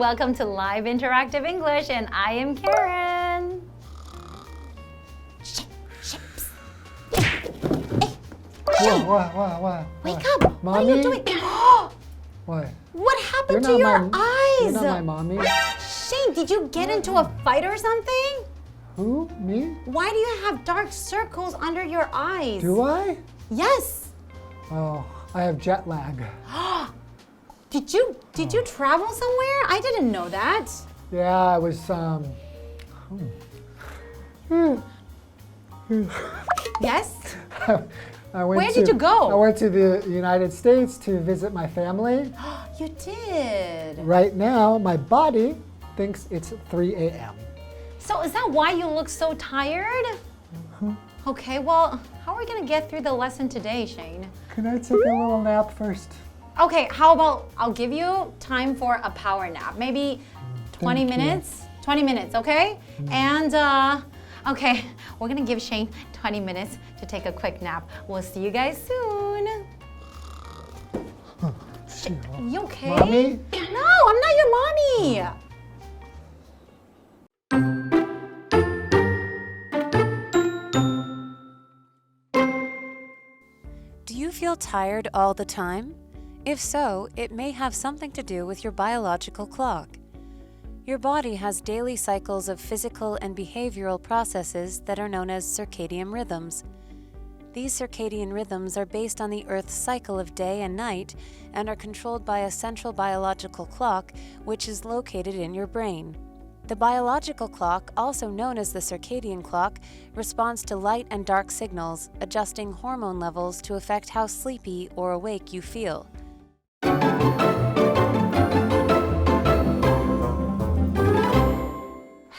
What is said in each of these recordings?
welcome to Live Interactive English, and I am Karen. What? Wake up! Mommy? What are you doing? What? What happened to your eyes? You're not my mommy. Shane, did you get into a fight or something? Who? Me? Why do you have dark circles under your eyes? Do I? Yes. Oh, I have jet lag. Did you travel somewhere? I didn't know that. Yeah, I was Yes? Where did you go? I went to the United States to visit my family. You did. Right now, my body thinks it's 3 a.m. So is that why you look so tired? Okay, well, how are we gonna get through the lesson today, Shane? Can I take a little nap first? Okay, how about I'll give you time for a power nap. Maybe 20 minutes? 20 minutes, okay? And, okay, we're gonna give Shane 20 minutes to take a quick nap. We'll see you guys soon. Are you okay? Mommy? No, I'm not your mommy. Do you feel tired all the time? If so, it may have something to do with your biological clock. Your body has daily cycles of physical and behavioral processes that are known as circadian rhythms. These circadian rhythms are based on the Earth's cycle of day and night and are controlled by a central biological clock which is located in your brain. The biological clock, also known as the circadian clock, responds to light and dark signals, adjusting hormone levels to affect how sleepy or awake you feel.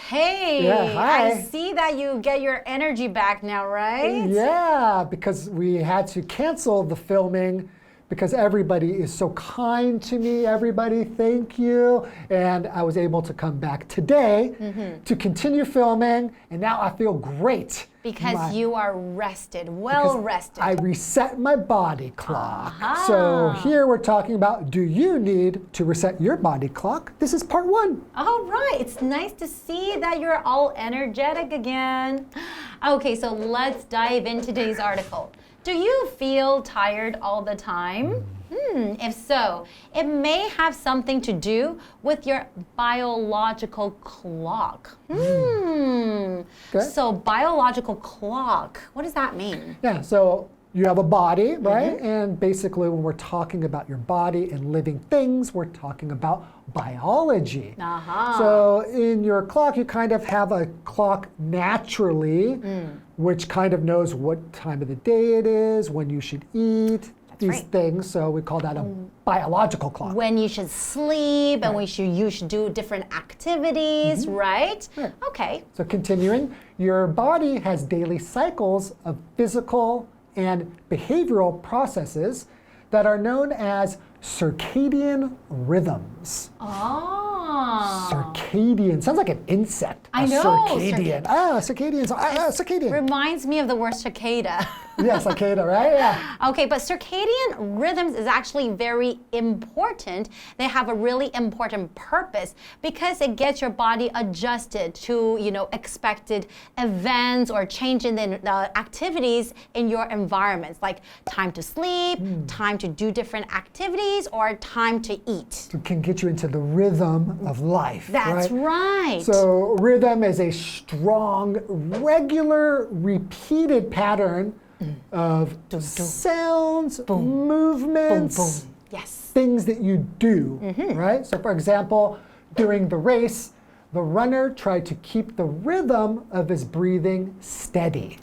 Hey, Yeah, hi. I see that you get your energy back now, right? Yeah, because we had to cancel the filming because everybody is so kind to me. Everybody, thank you. And I was able to come back today to continue filming, and now I feel great. Because you are rested, well rested. I reset my body clock. So here we're talking about, do you need to reset your body clock? This is part 1. All right, it's nice to see that you're all energetic again. Okay, so let's dive into today's article. Do you feel tired all the time? If so, it may have something to do with your biological clock. So biological clock, what does that mean? Yeah, so you have a body, right? And basically when we're talking about your body and living things, we're talking about biology. So in your clock, you kind of have a clock naturally, which kind of knows what time of the day it is, when you should eat, these things. So we call that a biological clock. When you should sleep and you should do different activities, right? Okay. So continuing, your body has daily cycles of physical and behavioral processes that are known as circadian rhythms. Circadian. Sounds like an insect. I know. Circadian. Circadian. Reminds me of the word cicada. Yeah, cicada, right? Yeah. Okay, but circadian rhythms is actually very important. They have a really important purpose because it gets your body adjusted to, expected events or change in the activities in your environments, like time to sleep, time to do different activities, or time to eat. It can get you into the rhythm of life. That's right. So rhythm is a strong, regular, repeated pattern of sounds, movements, things that you do, right? So for example, during the race, the runner tried to keep the rhythm of his breathing steady.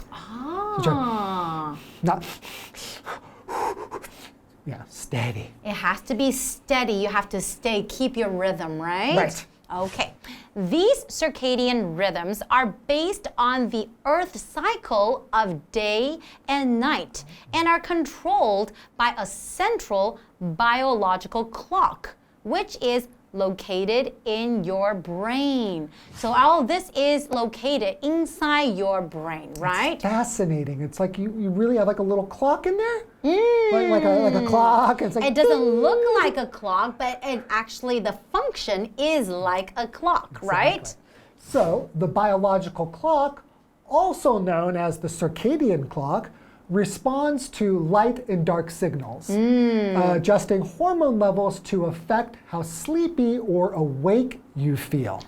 Not steady. It has to be steady. You have to keep your rhythm, right? Right. Okay. These circadian rhythms are based on the Earth cycle of day and night and are controlled by a central biological clock, which is located in your brain. So all of this is located inside your brain, right? It's fascinating. It's like you really have like a little clock in there? Like a clock. It's like, it doesn't look like a clock, but it actually, the function is like a clock, exactly. Right? So the biological clock, also known as the circadian clock, responds to light and dark signals, adjusting hormone levels to affect how sleepy or awake you feel.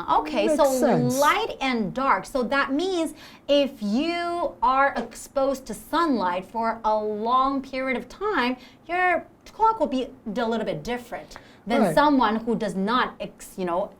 Okay, Makes so sense. light and dark. So that means if you are exposed to sunlight for a long period of time, your clock will be a little bit different than someone who does not,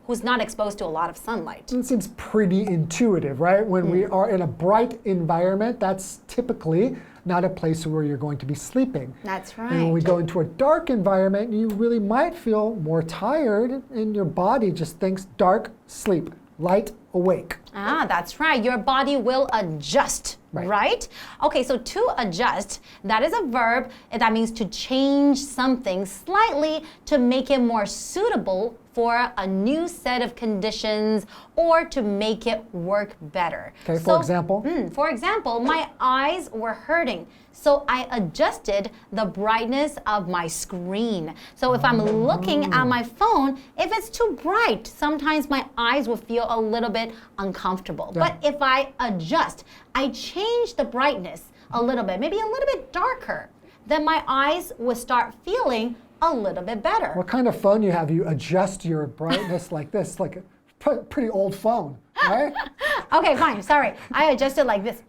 who's not exposed to a lot of sunlight. It seems pretty intuitive, right? When we are in a bright environment, that's typically not a place where you're going to be sleeping. That's right. And when we go into a dark environment, you really might feel more tired, and your body just thinks dark, sleep, light, awake. That's right. Your body will adjust, right? Okay, so to adjust, that is a verb. That means to change something slightly to make it more suitable for a new set of conditions or to make it work better. Okay, for example? For example, my eyes were hurting, so I adjusted the brightness of my screen. So if I'm looking at my phone, if it's too bright, sometimes my eyes will feel a little bit uncomfortable. But if I adjust, I change the brightness a little bit, maybe a little bit darker, then my eyes will start feeling a little bit better. What kind of phone you have? You adjust your brightness like this, like a pretty old phone, right? Okay, fine, sorry. I adjusted like this.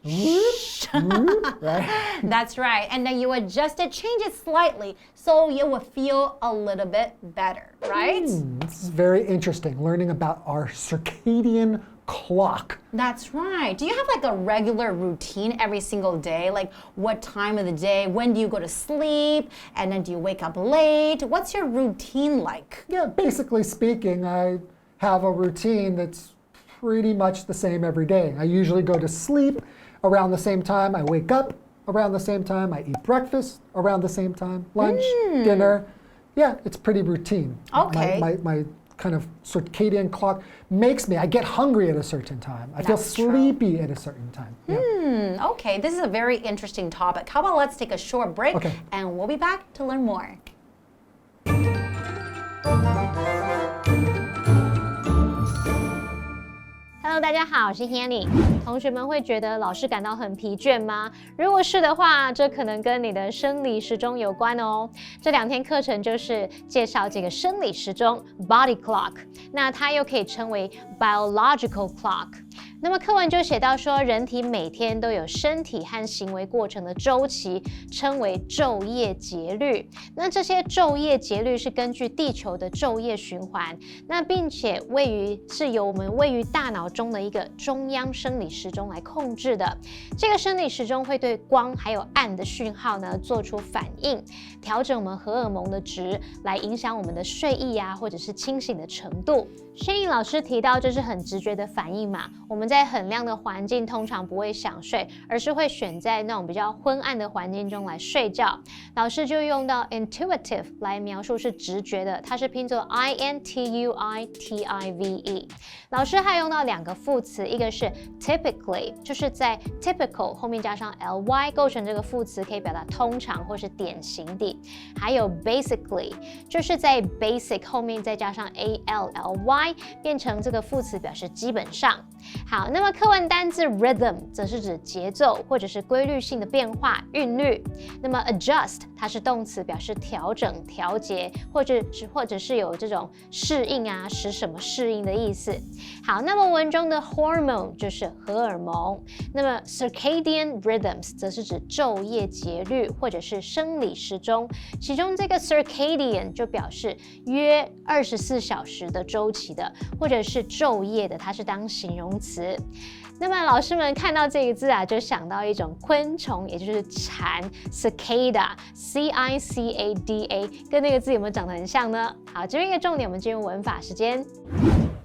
Right? That's right. And then you adjust it, change it slightly, so you will feel a little bit better, right? This is very interesting, learning about our circadian clock. That's right. Do you have like a regular routine every single day? Like what time of the day? When do you go to sleep? And then do you wake up late? What's your routine like? Yeah, basically speaking, I have a routine that's pretty much the same every day. I usually go to sleep around the same time. I wake up around the same time. I eat breakfast around the same time. Lunch, dinner. Yeah, it's pretty routine. Okay. My kind of circadian clock makes me, I get hungry at a certain time. I feel sleepy at a certain time. Yeah. Okay, this is a very interesting topic. How about let's take a short break and we'll be back to learn more. Hello， 大家好，我是 Hanny。同学们会觉得老师感到很疲倦吗？如果是的话，这可能跟你的生理时钟有关哦。这2天课程就是介绍这个生理时钟 （body clock）， 那它又可以称为 biological clock。那么课文就写到说，人体每天都有身体和行为过程的周期，称为昼夜节律。那这些昼夜节律是根据地球的昼夜循环，那并且是由我们位于大脑中的一个中央生理时钟来控制的。这个生理时钟会对光还有暗的讯号呢做出反应，调整我们荷尔蒙的值，来影响我们的睡意啊，或者是清醒的程度。Shane老师提到这是很直觉的反应嘛，我们在很亮的环境通常不会想睡，而是会选在那种比较昏暗的环境中来睡觉。老师就用到 intuitive 来描述是直觉的，它是拼作 intuitive。老师还用到2个副词，一个是 typically， 就是在 typical 后面加上 ly 构成这个副词，可以表达通常或是典型的。还有 basically， 就是在 basic 后面再加上 ally， 变成这个副词表示基本上。好，那么课文单字 rhythm 则是指节奏或者是规律性的变化、韵律。那么 adjust 它是动词，表示调整、调节，或者是有这种适应啊，使什么适应的意思。好，那么文中的 hormone 就是荷尔蒙，那么 circadian rhythms 则是指昼夜节律或者是生理时钟，其中这个 circadian 就表示约24小时的周期的，或者是昼夜的，它是当形容词。那么老师们看到这个字啊，就想到一种昆虫，也就是蝉 cicada C-I-C-A-D-A， 跟那个字有没有长得很像呢？好，这边一个重点，我们进入文法时间。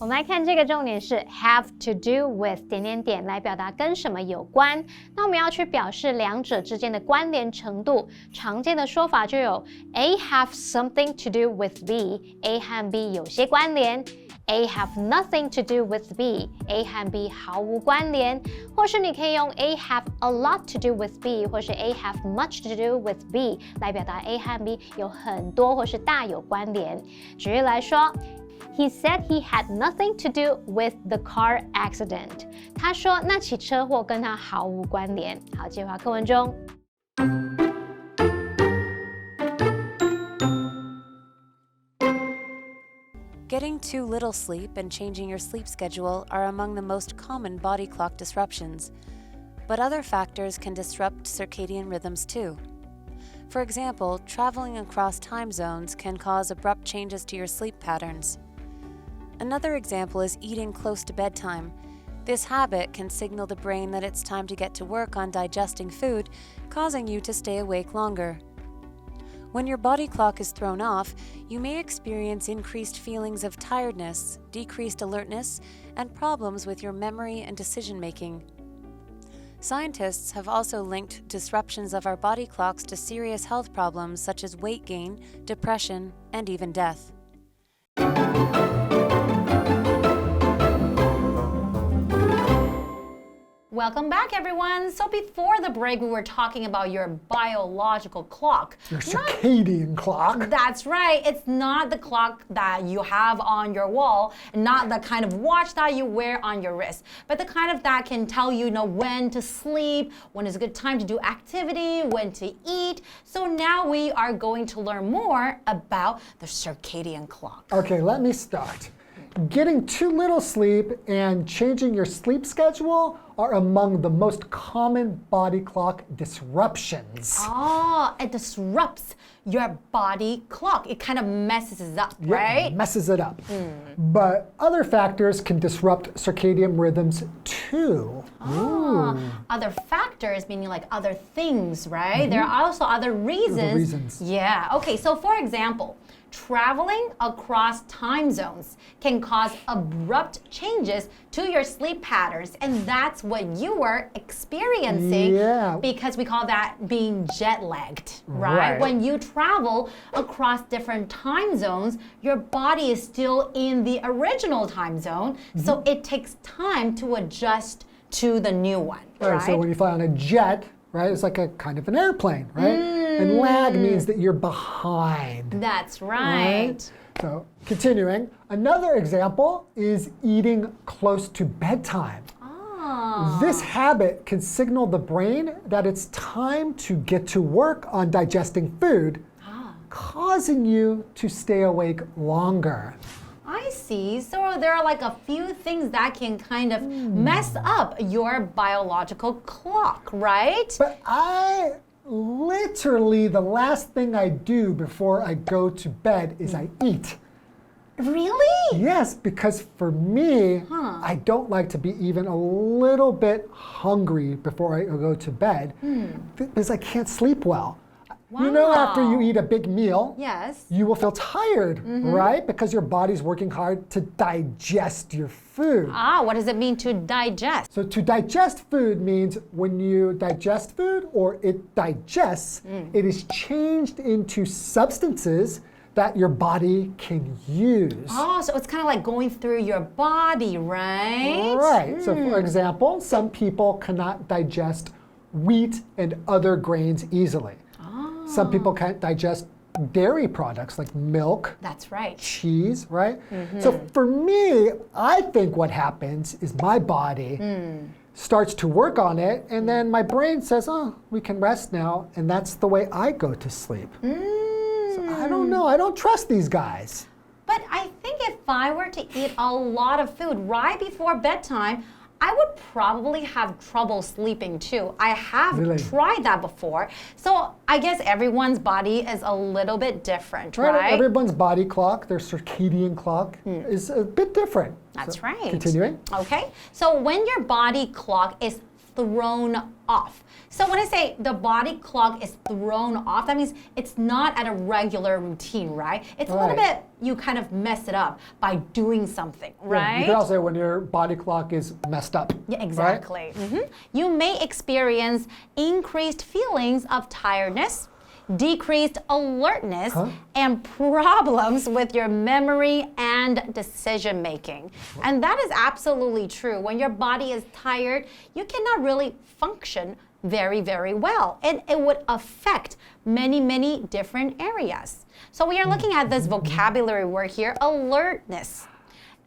我们来看这个重点是 have to do with 点点点来表达跟什么有关。那我们要去表示两者之间的关联程度，常见的说法就有 A have something to do with B，A 和 B 有些关联。A have nothing to do with B，A 和 B 毫无关联，或是你可以用 A have a lot to do with B， 或是 A have much to do with B 来表达 A 和 B 有很多或是大有关联。举例来说 He said he had nothing to do with the car accident。 他说那起车祸跟他毫无关联。好，接回课文中。Getting too little sleep and changing your sleep schedule are among the most common body clock disruptions, but other factors can disrupt circadian rhythms too. For example, traveling across time zones can cause abrupt changes to your sleep patterns. Another example is eating close to bedtime. This habit can signal the brain that it's time to get to work on digesting food, causing you to stay awake longer. When your body clock is thrown off, you may experience increased feelings of tiredness, decreased alertness, and problems with your memory and decision-making. Scientists have also linked disruptions of our body clocks to serious health problems such as weight gain, depression, and even death. Welcome back, everyone. So before the break, we were talking about your biological clock. Your circadian clock. That's right. It's not the clock that you have on your wall, not the kind of watch that you wear on your wrist, but the kind of that can tell you, when to sleep, when is a good time to do activity, when to eat. So now we are going to learn more about the circadian clock. Okay, let me start. Getting too little sleep and changing your sleep schedule are among the most common body clock disruptions. Oh, it disrupts your body clock. It kind of messes it up, right? Yeah, messes it up. But other factors can disrupt circadian rhythms too. Other factors, meaning like other things, right? There are also other reasons. Yeah. Okay, so for example, traveling across time zones can cause abrupt changes to your sleep patterns, and that's what you were experiencing because we call that being jet lagged, right? When you travel across different time zones, your body is still in the original time zone, so it takes time to adjust to the new one, right? So when you fly on a jet, right, it's like a kind of an airplane, right? And lag means that you're behind. That's right. So continuing, another example is eating close to bedtime. This habit can signal the brain that it's time to get to work on digesting food, causing you to stay awake longer. I see. So there are like a few things that can kind of mess up your biological clock, right? But literally, the last thing I do before I go to bed is I eat. Really? Yes, because for me, I don't like to be even a little bit hungry before I go to bed because I can't sleep well. You know, after you eat a big meal, you will feel tired, right? Because your body's working hard to digest your food. What does it mean to digest? So to digest food means when you digest food or it digests, it is changed into substances that your body can use. So it's kind of like going through your body, right? Right. So for example, some people cannot digest wheat and other grains easily. Some people can't digest dairy products like milk. That's right. Cheese, right? So for me, I think what happens is my body starts to work on it, and then my brain says, we can rest now, and that's the way I go to sleep. So I don't know. I don't trust these guys. But I think if I were to eat a lot of food right before bedtime, I would probably have trouble sleeping too. I have tried that before. So I guess everyone's body is a little bit different, right? Everyone's body clock, their circadian clock, is a bit different. That's right. Continuing. Okay. So when your body clock is thrown off. So when I say the body clock is thrown off, that means it's not at a regular routine, right? It's a little bit, you kind of mess it up by doing something, right? Yeah, you can also say when your body clock is messed up. Yeah, exactly. Right? You may experience increased feelings of tiredness, decreased alertness, and problems with your memory and decision making. And that is absolutely true. When your body is tired, you cannot really function very, very well. And it would affect many, many different areas. So we are looking at this vocabulary word here, alertness.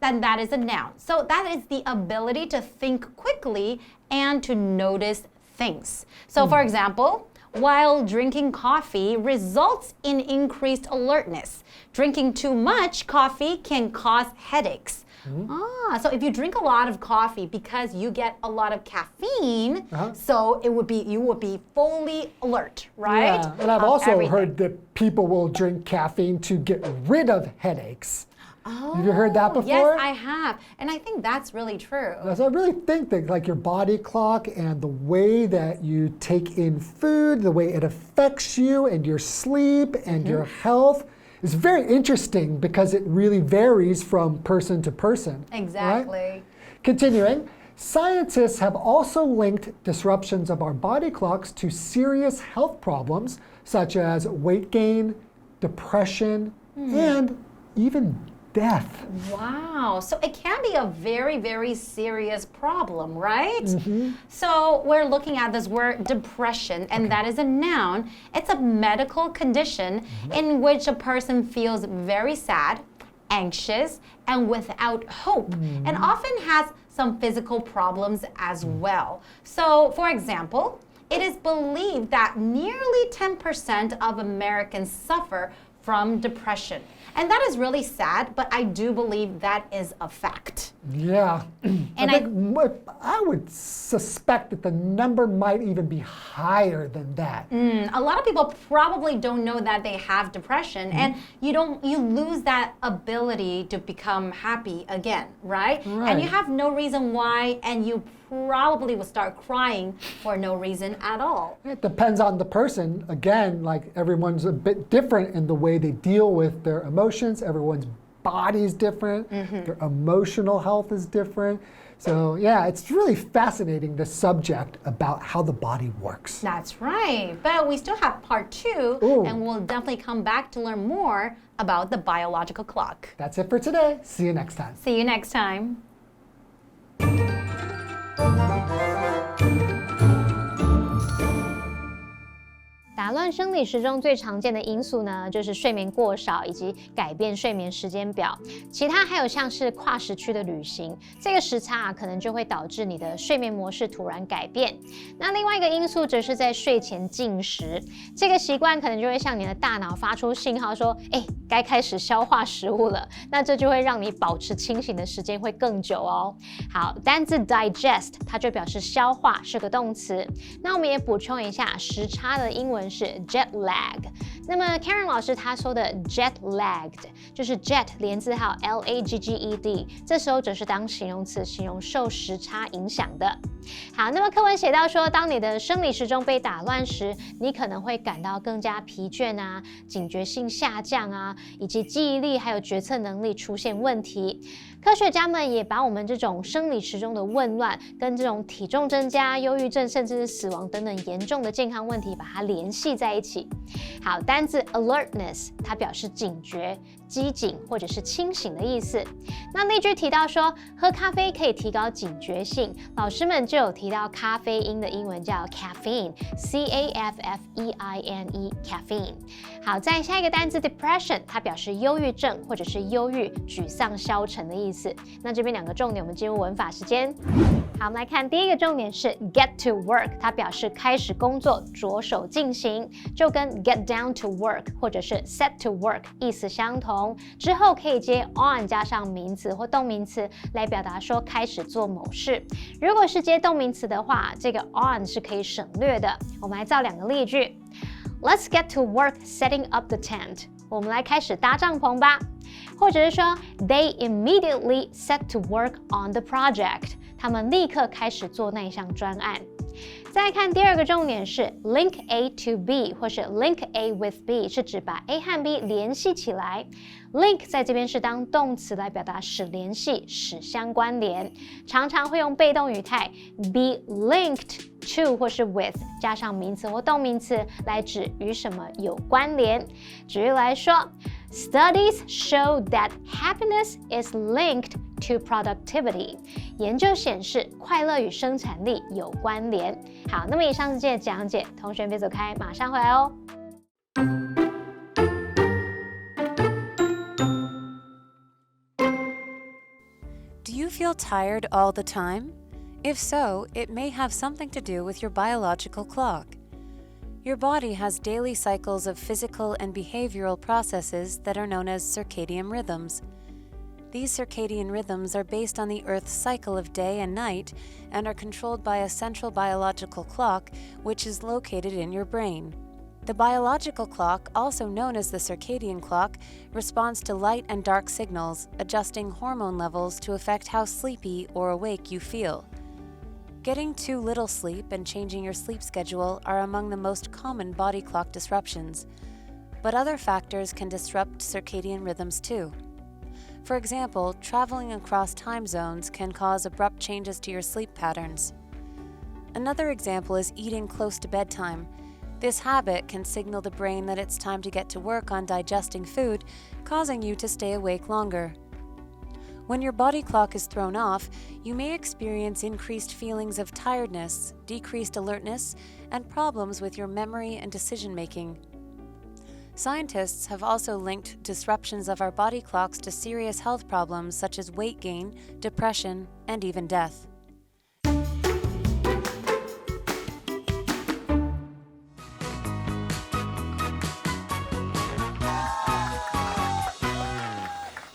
Then that is a noun. So that is the ability to think quickly and to notice things. So for example, while drinking coffee results in increased alertness, drinking too much coffee can cause headaches. So if you drink a lot of coffee because you get a lot of caffeine, so you would be fully alert, right? Yeah, and I've also heard that people will drink caffeine to get rid of headaches. Have you heard that before? Yes, I have. And I think that's really true. So I really think that like your body clock and the way that you take in food, the way it affects you and your sleep and your health is very interesting because it really varies from person to person. Exactly. Right? Continuing, scientists have also linked disruptions of our body clocks to serious health problems such as weight gain, depression, and even death. Wow. So it can be a very, very serious problem, right? So we're looking at this word depression, and that is a noun. It's a medical condition in which a person feels very sad, anxious, and without hope, and often has some physical problems as well. So, for example, it is believed that nearly 10% of Americans suffer from depression. And that is really sad, but I do believe that is a fact. Yeah. And I would suspect that the number might even be higher than that. A lot of people probably don't know that they have depression, and you lose that ability to become happy again, right? And you have no reason why, and you probably will start crying for no reason at all. It depends on the person. Again, like everyone's a bit different in the way they deal with their emotions. Everyone's body is different. Their emotional health is different. So yeah, it's really fascinating, the subject about how the body works. That's right. But we still have part 2, and we'll definitely come back to learn more about the biological clock. That's it for today. See you next time. See you next time. 打乱生理时钟最常见的因素呢，就是睡眠过少以及改变睡眠时间表。其他还有像是跨时区的旅行，这个时差可能就会导致你的睡眠模式突然改变。那另外一个因素则是在睡前进食，这个习惯可能就会向你的大脑发出信号说，该开始消化食物了。那这就会让你保持清醒的时间会更久哦。好，单字 digest 它就表示消化，是个动词。那我们也补充一下，时差的英文是 jet lag。那么 Karen 老师她说的 jet lagged 就是 jet 连字号 lagged， 这时候则是当形容词，形容受时差影响的。好，那么课文写到说，当你的生理时钟被打乱时，你可能会感到更加疲倦啊，警觉性下降啊，以及记忆力还有决策能力出现问题。科学家们也把我们这种生理时钟的紊乱跟这种体重增加、忧郁症甚至是死亡等等严重的健康问题把它联系在一起。好，单字 alertness 它表示警觉、机警或者是清醒的意思。那例句提到说，喝咖啡可以提高警觉性，老师们就有提到咖啡因的英文叫 caffeine， C-A-F-F-E-I-N-E caffeine。好，再下一个单字 depression， 它表示忧郁症或者是忧郁、沮丧、消沉的意思。那这边两个重点，我们进入文法时间。好，我们来看第一个重点是 get to work， 它表示开始工作，着手进行，就跟 get down to work 或者是 set to work 意思相同。之后可以接 on 加上名词或动名词来表达说开始做某事。如果是接动名词的话，这个 on 是可以省略的。我们来造两个例句。Let's get to work setting up the tent。我们来开始搭帐篷吧。或者是说 They immediately set to work on the project。他们立刻开始做那一项专案。再来看第二个重点是 link A to B 或是 link A with B 是指把 A 和 B 联系起来。link 在这边是当动词来表达使联系、使相关联，常常会用被动语态 be linked to 或是 with 加上名词或动名词来指与什么有关联。举例来说 ，Studies show that happiness is linked to productivity。研究显示，快乐与生产力有关联。好，那么以上是这些讲解，同学别走开，马上回来哦。Do you feel tired all the time? If so, it may have something to do with your biological clock. Your body has daily cycles of physical and behavioral processes that are known as circadian rhythms. These circadian rhythms are based on the Earth's cycle of day and night and are controlled by a central biological clock, which is located in your brain. The biological clock, also known as the circadian clock, responds to light and dark signals, adjusting hormone levels to affect how sleepy or awake you feel. Getting too little sleep and changing your sleep schedule are among the most common body clock disruptions, but other factors can disrupt circadian rhythms too. For example, traveling across time zones can cause abrupt changes to your sleep patterns. Another example is eating close to bedtime. This habit can signal the brain that it's time to get to work on digesting food, causing you to stay awake longer. When your body clock is thrown off, you may experience increased feelings of tiredness, decreased alertness, and problems with your memory and decision-making. Scientists have also linked disruptions of our body clocks to serious health problems such as weight gain, depression, and even death.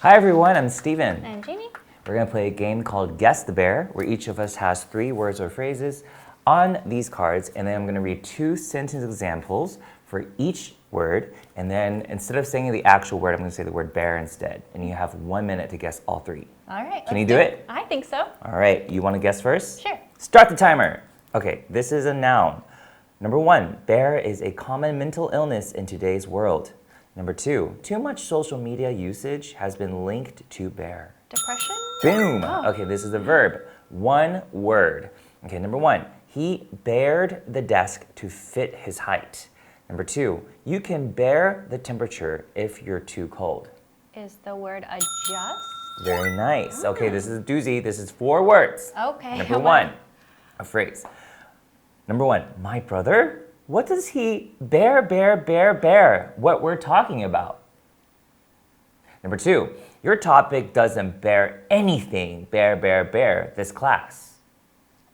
Hi everyone, I'm Stephen. And Jamie. We're going to play a game called Guess the Bear, where each of us has 3 words or phrases on these cards, and then I'm going to read 2 sentence examples for each word, and then instead of saying the actual word, I'm going to say the word bear instead, and you have 1 minute to guess all 3. All right. Can you do it? I think so. All right, you want to guess first? Sure. Start the timer. Okay, this is a noun. Number 1, bear is a common mental illness in today's world. Number 2, too much social media usage has been linked to bear. Depression? Boom! Oh. Okay, this is a verb. 1 word. Okay, number 1, he bared the desk to fit his height. Number 2, you can bear the temperature if you're too cold. Is the word adjust? Very nice. Okay, this is a doozy. This is 4 words. Okay. Number 1, a phrase. Number 1, my brother? What does he bear? What we're talking about. Number 2, your topic doesn't bear anything. Bear, this class.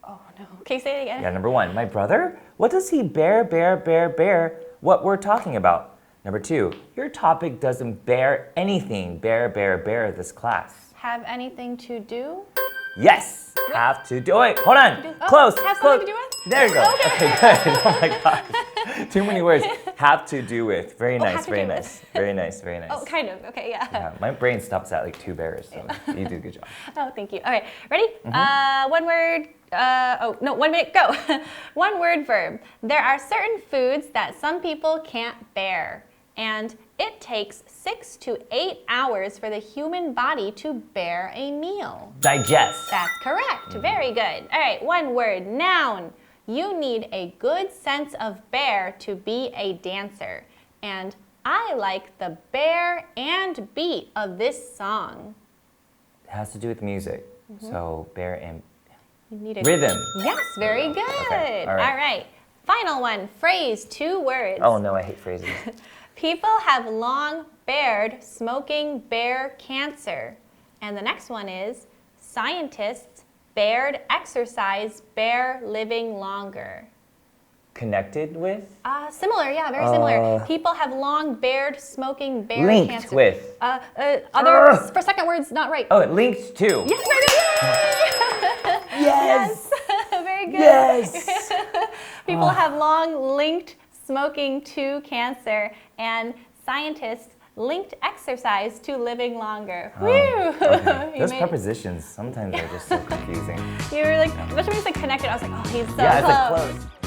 Oh no. Can you say it again? Yeah, number 1, my brother? What does he bear? What we're talking about. Number 2, your topic doesn't bear anything. Bear, this class. Have anything to do? Yes! Have to do it. Hold on. Close. Have close. something to do with? There you go. Okay, good. Oh my gosh. Too many words. Have to do with. Very nice, very nice. Very nice, very nice. Oh, kind of. Okay, yeah. Yeah, my brain stops at like 2 bears, so you did a good job. Oh, thank you. All right, ready? 1 word. 1 minute, go. 1 word verb. There are certain foods that some people can't bear, and it takes 6 to 8 hours for the human body to bear a meal. Digest. That's correct. Very good. All right, 1 word, noun. You need a good sense of bear to be a dancer, and I like the bear and beat of this song. It has to do with music. So bear and You need a rhythm. Yes, very good. Okay, all right. All right. Final one, phrase, 2 words. Oh no, I hate phrases. People have long bared smoking bear cancer. And the next one is scientists bared exercise bear living longer. Connected with? Similar, yeah, very similar. People have long bared smoking bear Linked cancer. with. Other for second words, not right. Oh, it linked to. Yes, right. Yes. Very good. Yes. People have long linked smoking to cancer, and scientists linked exercise to living longer. Whew. Okay. Those prepositions sometimes are just so confusing. You were like, especially when you said connected, I was like, oh, he's so Yeah, close. it's like close.